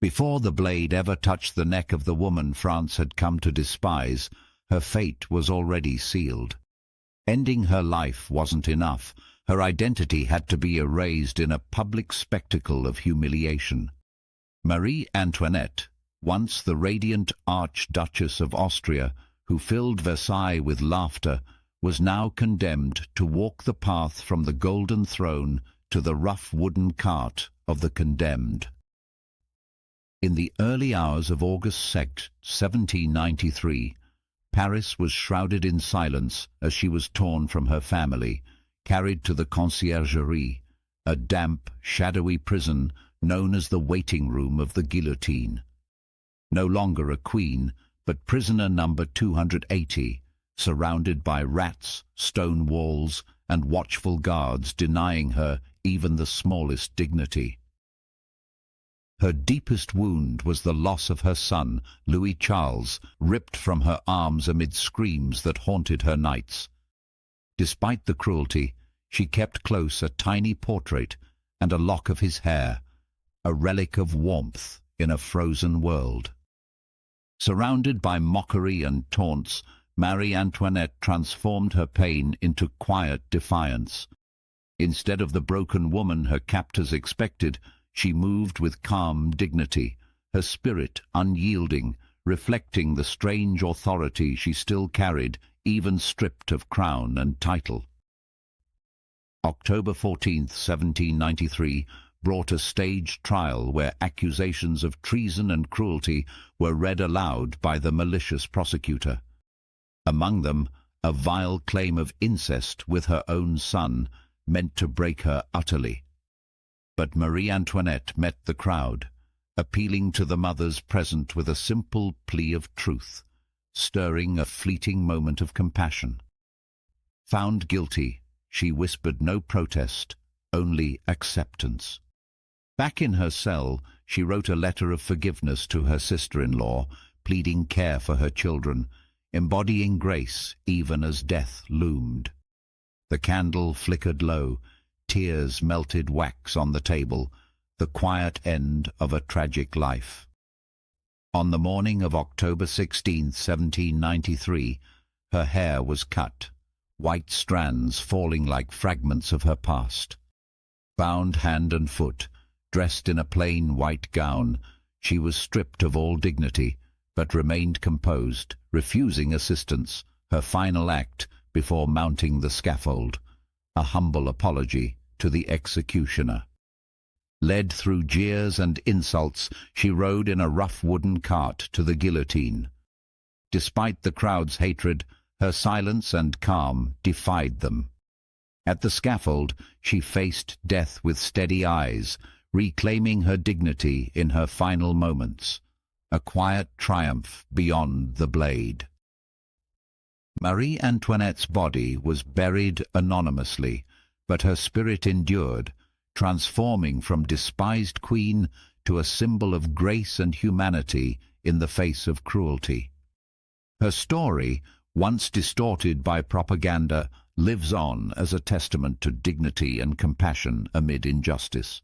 Before the blade ever touched the neck of the woman France had come to despise, her fate was already sealed. Ending her life wasn't enough. Her identity had to be erased in a public spectacle of humiliation. Marie Antoinette, once the radiant Archduchess of Austria, who filled Versailles with laughter, was now condemned to walk the path from the golden throne to the rough wooden cart of the condemned. In the early hours of August 2nd, 1793, Paris was shrouded in silence as she was torn from her family, carried to the Conciergerie, a damp, shadowy prison known as the waiting room of the Guillotine. No longer a queen, but prisoner number 280, surrounded by rats, stone walls, and watchful guards denying her even the smallest dignity. Her deepest wound was the loss of her son, Louis Charles, ripped from her arms amid screams that haunted her nights. Despite the cruelty, she kept close a tiny portrait and a lock of his hair, a relic of warmth in a frozen world. Surrounded by mockery and taunts, Marie Antoinette transformed her pain into quiet defiance. Instead of the broken woman her captors expected, she moved with calm dignity, her spirit unyielding, reflecting the strange authority she still carried, even stripped of crown and title. October 14, 1793, brought a staged trial where accusations of treason and cruelty were read aloud by the malicious prosecutor. Among them, a vile claim of incest with her own son, meant to break her utterly. But Marie Antoinette met the crowd, appealing to the mothers present with a simple plea of truth, stirring a fleeting moment of compassion. Found guilty, she whispered no protest, only acceptance. Back in her cell, she wrote a letter of forgiveness to her sister-in-law, pleading care for her children, embodying grace even as death loomed. The candle flickered low, tears melted wax on the table, the quiet end of a tragic life. On the morning of October 16, 1793, her hair was cut, white strands falling like fragments of her past. Bound hand and foot, dressed in a plain white gown, she was stripped of all dignity, but remained composed, refusing assistance, her final act before mounting the scaffold, a humble apology to the executioner. Led through jeers and insults, she rode in a rough wooden cart to the guillotine. Despite the crowd's hatred, her silence and calm defied them. At the scaffold, she faced death with steady eyes, reclaiming her dignity in her final moments, a quiet triumph beyond the blade. Marie Antoinette's body was buried anonymously, but her spirit endured, transforming from despised queen to a symbol of grace and humanity in the face of cruelty. Her story, once distorted by propaganda, lives on as a testament to dignity and compassion amid injustice.